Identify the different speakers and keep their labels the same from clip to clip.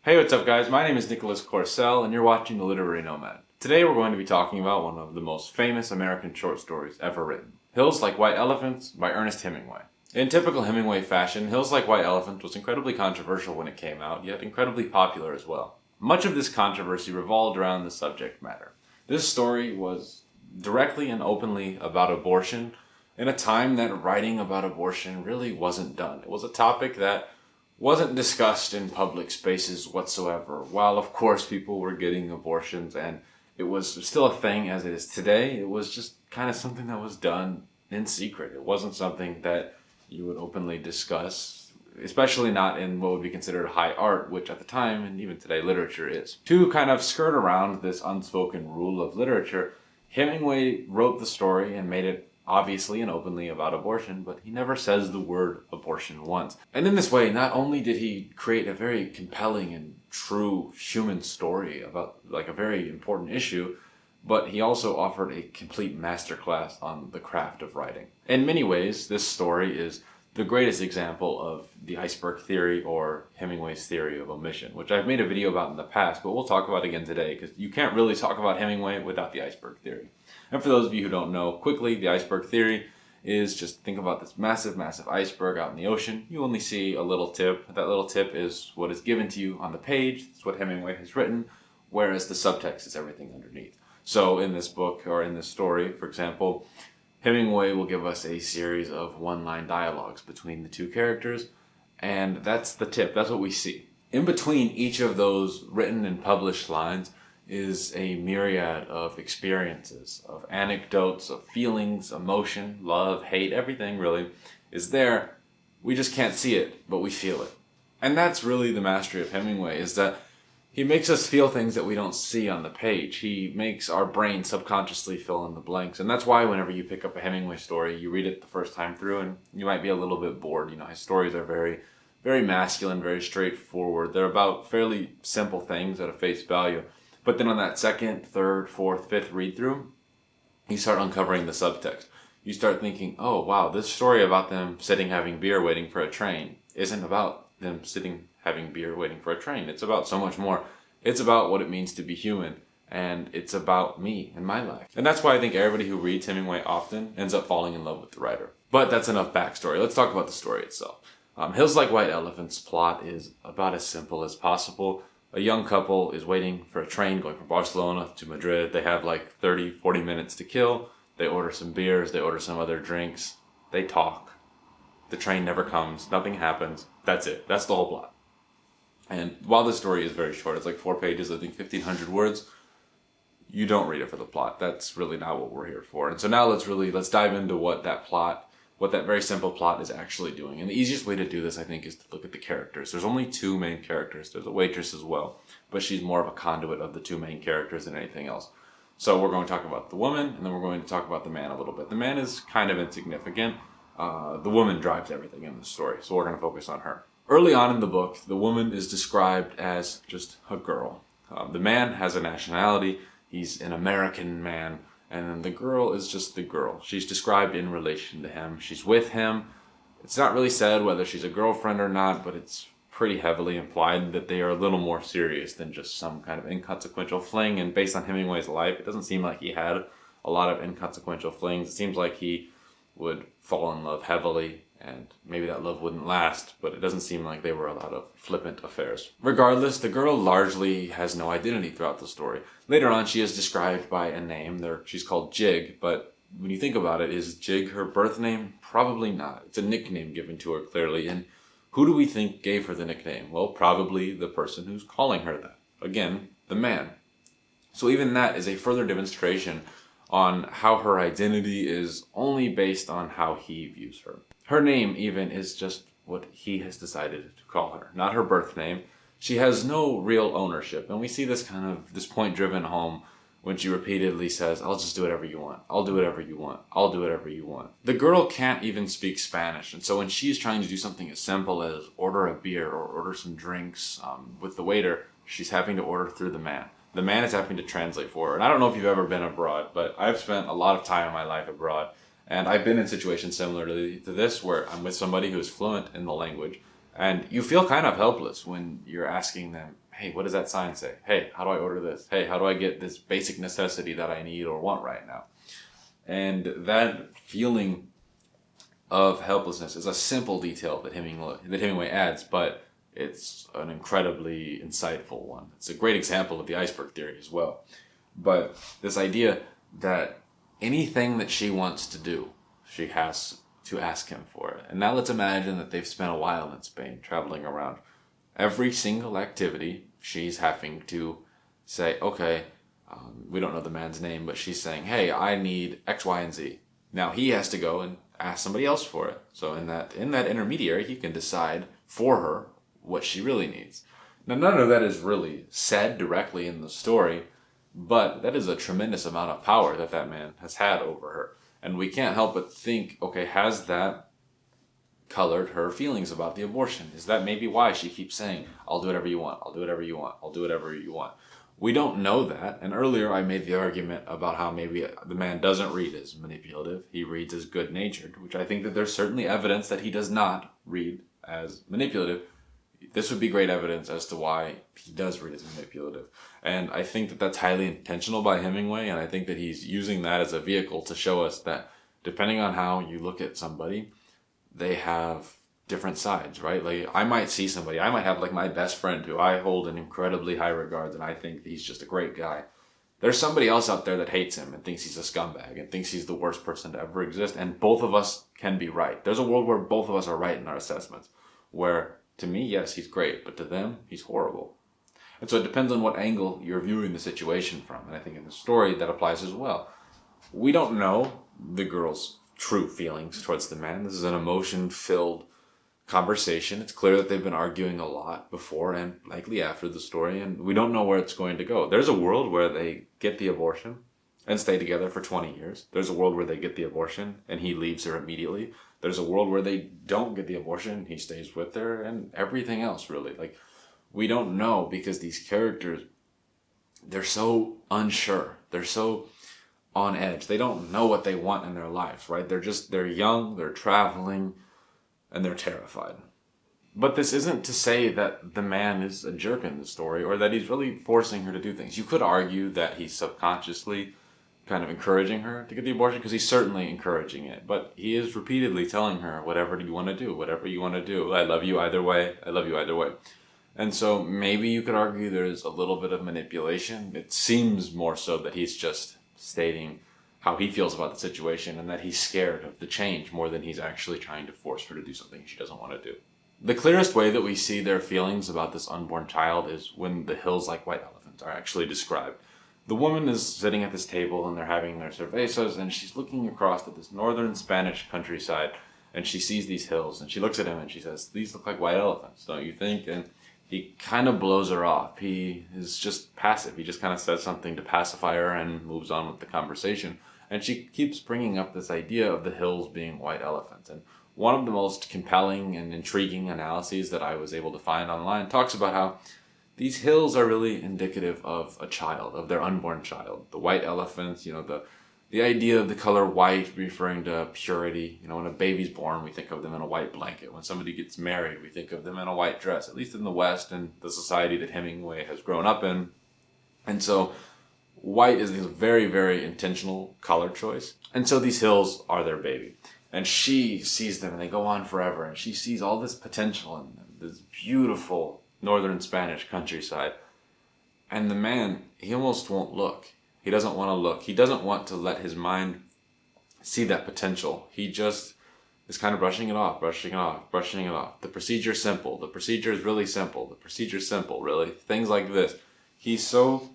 Speaker 1: Hey, what's up guys? My name is Nicholas Corcel and you're watching The Literary Nomad. Today we're going to be talking about one of the most famous American short stories ever written, Hills Like White Elephants by Ernest Hemingway. In typical Hemingway fashion, Hills Like White Elephants was incredibly controversial when it came out, yet incredibly popular as well. Much of this controversy revolved around the subject matter. This story was directly and openly about abortion in a time that writing about abortion really wasn't done. It was a topic that wasn't discussed in public spaces whatsoever. While of course people were getting abortions and it was still a thing as it is today, it was just kind of something that was done in secret. It wasn't something that you would openly discuss, especially not in what would be considered high art, which at the time and even today literature is. To kind of skirt around this unspoken rule of literature, Hemingway wrote the story and made it obviously and openly about abortion, but he never says the word abortion once. And in this way, not only did he create a very compelling and true human story about like a very important issue, but he also offered a complete masterclass on the craft of writing. In many ways, this story is the greatest example of the iceberg theory or Hemingway's theory of omission, which I've made a video about in the past, but we'll talk about again today because you can't really talk about Hemingway without the iceberg theory. And for those of you who don't know, quickly, the iceberg theory is just think about this massive, massive iceberg out in the ocean. You only see a little tip. That little tip is what is given to you on the page. It's what Hemingway has written, whereas the subtext is everything underneath. So in this book or in this story, for example, Hemingway will give us a series of one-line dialogues between the two characters, and that's the tip. That's what we see. In between each of those written and published lines is a myriad of experiences, of anecdotes, of feelings, emotion, love, hate, everything really is there. We just can't see it, but we feel it. And that's really the mastery of Hemingway, is that he makes us feel things that we don't see on the page. He makes our brain subconsciously fill in the blanks. And that's why whenever you pick up a Hemingway story, you read it the first time through and you might be a little bit bored. You know, his stories are very, very masculine, very straightforward. They're about fairly simple things at a face value. But then on that second, third, fourth, fifth read through, you start uncovering the subtext. You start thinking, oh wow, this story about them sitting having beer waiting for a train isn't about them sitting having beer waiting for a train. It's about so much more. It's about what it means to be human, and it's about me and my life. And that's why I think everybody who reads Hemingway often ends up falling in love with the writer. But that's enough backstory. Let's talk about the story itself. Hills Like White Elephants' plot is about as simple as possible. A young couple is waiting for a train going from Barcelona to Madrid. They have like 30, 40 minutes to kill. They order some beers, they order some other drinks. They talk. The train never comes, nothing happens. That's it. That's the whole plot. And while the story is very short, it's like 4 pages, I think 1,500 words, you don't read it for the plot. That's really not what we're here for. And so now let's dive into what that very simple plot is actually doing. And the easiest way to do this, I think, is to look at the characters. There's only two main characters. There's a waitress as well, but she's more of a conduit of the two main characters than anything else. So we're going to talk about the woman, and then we're going to talk about the man a little bit. The man is kind of insignificant. The woman drives everything in the story, so we're going to focus on her. Early on in the book, the woman is described as just a girl. The man has a nationality. He's an American man. And then the girl is just the girl. She's described in relation to him. She's with him. It's not really said whether she's a girlfriend or not, but it's pretty heavily implied that they are a little more serious than just some kind of inconsequential fling. And based on Hemingway's life, it doesn't seem like he had a lot of inconsequential flings. It seems like he would fall in love heavily, and maybe that love wouldn't last, but it doesn't seem like they were a lot of flippant affairs. Regardless, the girl largely has no identity throughout the story. Later on, she is described by a name. She's called Jig, but when you think about it, is Jig her birth name? Probably not. It's a nickname given to her, clearly, and who do we think gave her the nickname? Well, probably the person who's calling her that. Again, the man. So even that is a further demonstration on how her identity is only based on how he views her. Her name even is just what he has decided to call her, not her birth name. She has no real ownership, and we see this point driven home when she repeatedly says, I'll just do whatever you want. I'll do whatever you want. I'll do whatever you want. The girl can't even speak Spanish, and so when she's trying to do something as simple as order a beer or order some drinks with the waiter, she's having to order through the man. The man is having to translate for her. And I don't know if you've ever been abroad, but I've spent a lot of time in my life abroad. And I've been in situations similar to this where I'm with somebody who is fluent in the language And you feel kind of helpless when you're asking them, hey, what does that sign say? Hey, how do I order this? Hey, how do I get this basic necessity that I need or want right now? And that feeling of helplessness is a simple detail that Hemingway adds, but it's an incredibly insightful one. It's a great example of the iceberg theory as well. But this idea that anything that she wants to do, she has to ask him for it. And now let's imagine that they've spent a while in Spain traveling around. Every single activity, she's having to say, okay, we don't know the man's name, but she's saying, hey, I need X, Y, and Z. Now he has to go and ask somebody else for it. So in that intermediary, he can decide for her what she really needs. Now, none of that is really said directly in the story, but that is a tremendous amount of power that man has had over her. And we can't help but think, okay, has that colored her feelings about the abortion? Is that maybe why she keeps saying, I'll do whatever you want, I'll do whatever you want, I'll do whatever you want? We don't know that. And earlier I made the argument about how maybe the man doesn't read as manipulative. He reads as good-natured, which I think that there's certainly evidence that he does not read as manipulative. This would be great evidence as to why he does read as manipulative. And I think that that's highly intentional by Hemingway, and I think that he's using that as a vehicle to show us that depending on how you look at somebody, they have different sides, right? Like, I might see somebody, I might have like my best friend who I hold in incredibly high regards, and I think he's just a great guy. There's somebody else out there that hates him and thinks he's a scumbag and thinks he's the worst person to ever exist, and both of us can be right. There's a world where both of us are right in our assessments, where to me, yes, he's great, but to them, he's horrible. And so it depends on what angle you're viewing the situation from, and I think in the story that applies as well. We don't know the girl's true feelings towards the man. This is an emotion-filled conversation. It's clear that they've been arguing a lot before and likely after the story, and we don't know where it's going to go. There's a world where they get the abortion and stay together for 20 years. There's a world where they get the abortion and he leaves her immediately. There's a world where they don't get the abortion, he stays with her, and everything else, really. Like, we don't know because these characters, they're so unsure. They're so on edge. They don't know what they want in their lives, right? They're young, they're traveling, and they're terrified. But this isn't to say that the man is a jerk in the story or that he's really forcing her to do things. You could argue that he's subconsciously kind of encouraging her to get the abortion, because he's certainly encouraging it. But he is repeatedly telling her, whatever you want to do, whatever you want to do. I love you either way. I love you either way. And so maybe you could argue there's a little bit of manipulation. It seems more so that he's just stating how he feels about the situation and that he's scared of the change more than he's actually trying to force her to do something she doesn't want to do. The clearest way that we see their feelings about this unborn child is when the hills like white elephants are actually described. The woman is sitting at this table and they're having their cervezas, and she's looking across at this northern Spanish countryside, and she sees these hills and she looks at him and she says, these look like white elephants, don't you think? And he kind of blows her off. He is just passive. He just kind of says something to pacify her and moves on with the conversation. And she keeps bringing up this idea of the hills being white elephants. And one of the most compelling and intriguing analyses that I was able to find online talks about how these hills are really indicative of a child, of their unborn child. The white elephants, the idea of the color white referring to purity. When a baby's born, we think of them in a white blanket. When somebody gets married, we think of them in a white dress, at least in the West and the society that Hemingway has grown up in. And so white is a very, very intentional color choice. And so these hills are their baby. And she sees them and they go on forever. And she sees all this potential in them, this beautiful northern Spanish countryside. And the man, he almost won't look. He doesn't want to look. He doesn't want to let his mind see that potential. He just is kind of brushing it off, brushing it off, brushing it off. The procedure's simple. The procedure is really simple. The procedure's simple, really. Things like this. He's so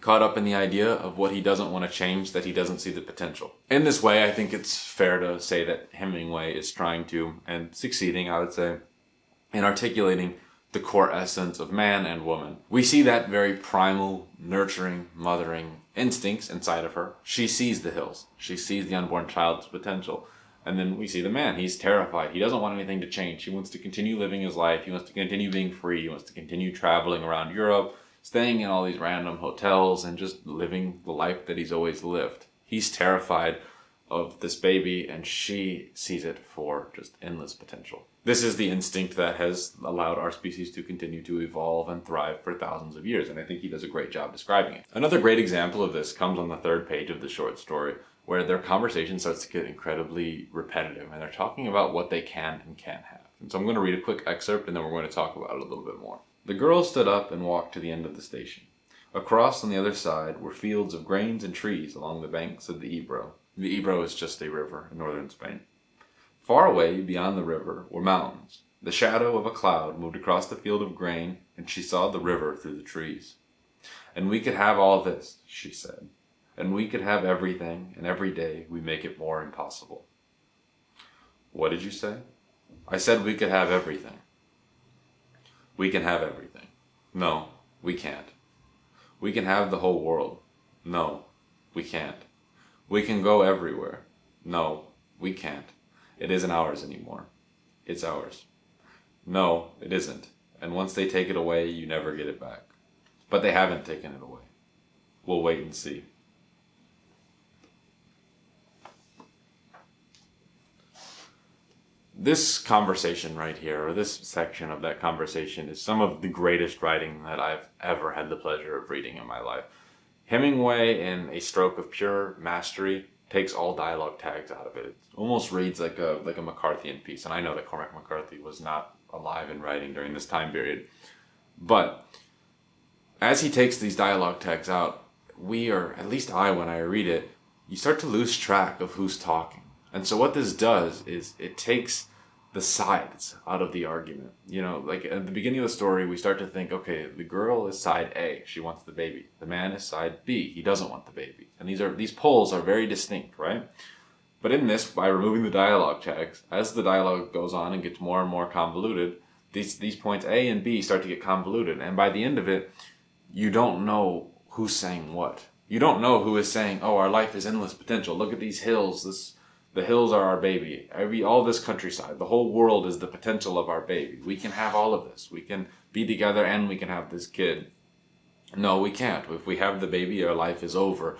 Speaker 1: caught up in the idea of what he doesn't want to change that he doesn't see the potential. In this way, I think it's fair to say that Hemingway is trying to, and succeeding, I would say, in articulating the core essence of man and woman. We see that very primal, nurturing, mothering instincts inside of her. She sees the hills. She sees the unborn child's potential. And then we see the man. He's terrified. He doesn't want anything to change. He wants to continue living his life. He wants to continue being free. He wants to continue traveling around Europe, staying in all these random hotels, and just living the life that he's always lived. He's terrified of this baby, and she sees it for just endless potential. This is the instinct that has allowed our species to continue to evolve and thrive for thousands of years, and I think he does a great job describing it. Another great example of this comes on the third page of the short story, where their conversation starts to get incredibly repetitive, and they're talking about what they can and can't have. And so I'm going to read a quick excerpt, and then we're going to talk about it a little bit more. The girl stood up and walked to the end of the station. Across on the other side were fields of grains and trees along the banks of the Ebro. The Ebro is just a river in northern Spain. Far away, beyond the river, were mountains. The shadow of a cloud moved across the field of grain, and she saw the river through the trees. And we could have all this, she said. And we could have everything, and every day we make it more impossible. What did you say? I said we could have everything. We can have everything. No, we can't. We can have the whole world. No, we can't. We can go everywhere. No, we can't. It isn't ours anymore. It's ours. No, it isn't. And once they take it away, you never get it back. But they haven't taken it away. We'll wait and see. This conversation right here, or this section of that conversation, is some of the greatest writing that I've ever had the pleasure of reading in my life. Hemingway, in a stroke of pure mastery, takes all dialogue tags out of it. It almost reads like a McCarthyian piece, and I know that Cormac McCarthy was not alive and writing during this time period. But as he takes these dialogue tags out, we are, at least I, when I read it, you start to lose track of who's talking. And so what this does is it takes the sides out of the argument. You know, like at the beginning of the story, we start to think, okay, the girl is side A, she wants the baby. The man is side B, he doesn't want the baby. And these poles are very distinct, right? But in this, by removing the dialogue tags, as the dialogue goes on and gets more and more convoluted, these points A and B start to get convoluted. And by the end of it, you don't know who's saying what. You don't know who is saying, oh, our life is endless potential. Look at these hills. The hills are our baby. All this countryside. The whole world is the potential of our baby. We can have all of this. We can be together and we can have this kid. No, we can't. If we have the baby, our life is over.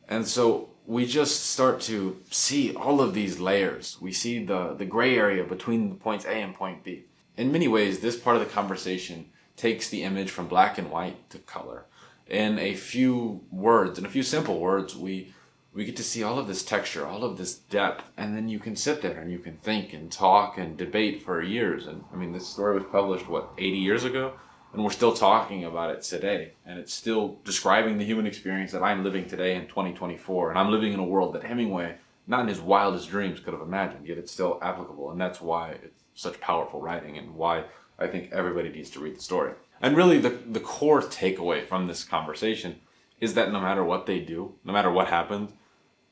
Speaker 1: And so we just start to see all of these layers. We see the gray area between points A and point B. In many ways, this part of the conversation takes the image from black and white to color. In a few words, in a few simple words, we get to see all of this texture, all of this depth, and then you can sit there and you can think and talk and debate for years. And I mean, this story was published, 80 years ago? And we're still talking about it today. And it's still describing the human experience that I'm living today in 2024. And I'm living in a world that Hemingway, not in his wildest dreams, could have imagined, yet it's still applicable. And that's why it's such powerful writing and why I think everybody needs to read the story. And really, the core takeaway from this conversation is that no matter what they do, no matter what happens,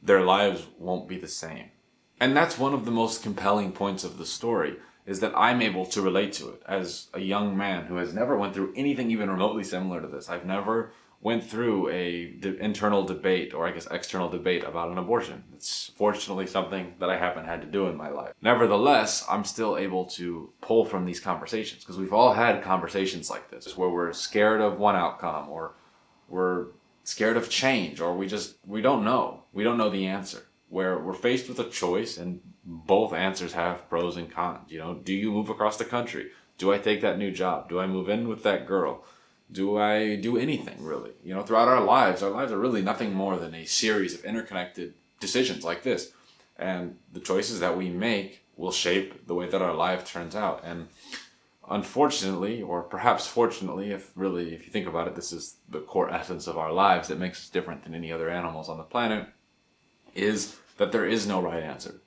Speaker 1: their lives won't be the same. And that's one of the most compelling points of the story, is that I'm able to relate to it as a young man who has never went through anything even remotely similar to this. I've never went through internal debate, or I guess external debate, about an abortion. It's fortunately something that I haven't had to do in my life. Nevertheless, I'm still able to pull from these conversations, because we've all had conversations like this, where we're scared of one outcome, or we're scared of change, or we don't know. We don't know the answer. Where we're faced with a choice, and both answers have pros and cons. You know, do you move across the country? Do I take that new job? Do I move in with that girl? Do I do anything, really? You know, throughout our lives are really nothing more than a series of interconnected decisions like this. And the choices that we make will shape the way that our life turns out. And unfortunately, or perhaps fortunately, if you think about it, this is the core essence of our lives that makes us different than any other animals on the planet, is that there is no right answer.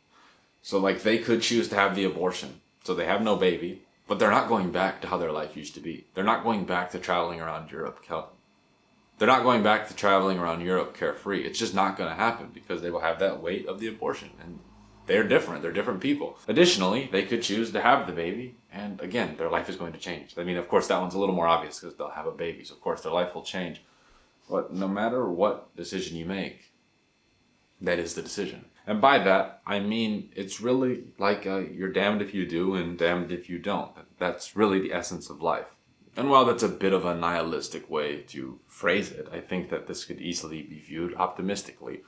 Speaker 1: So like, they could choose to have the abortion, so they have no baby, but they're not going back to how their life used to be. They're not going back to traveling around Europe. They're not going back to traveling around Europe carefree. It's just not going to happen, because they will have that weight of the abortion, and they're different. They're different people. Additionally, they could choose to have the baby, and again, their life is going to change. I mean, of course, that one's a little more obvious because they'll have a baby, so of course their life will change. But no matter what decision you make, that is the decision. And by that, I mean, it's really like you're damned if you do and damned if you don't. That's really the essence of life. And while that's a bit of a nihilistic way to phrase it, I think that this could easily be viewed optimistically.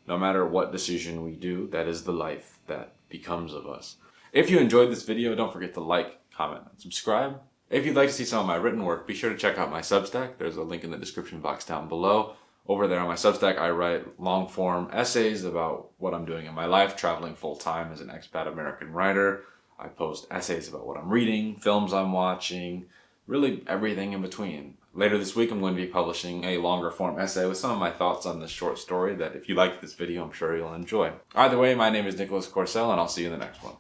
Speaker 1: No matter what decision we do, that is the life that becomes of us. If you enjoyed this video, don't forget to like, comment, and subscribe. If you'd like to see some of my written work, be sure to check out my Substack. There's a link in the description box down below. Over there on my Substack, I write long-form essays about what I'm doing in my life, traveling full-time as an expat American writer. I post essays about what I'm reading, films I'm watching, really everything in between. Later this week, I'm going to be publishing a longer-form essay with some of my thoughts on this short story that if you liked this video, I'm sure you'll enjoy. Either way, my name is Nicholas Corcel, and I'll see you in the next one.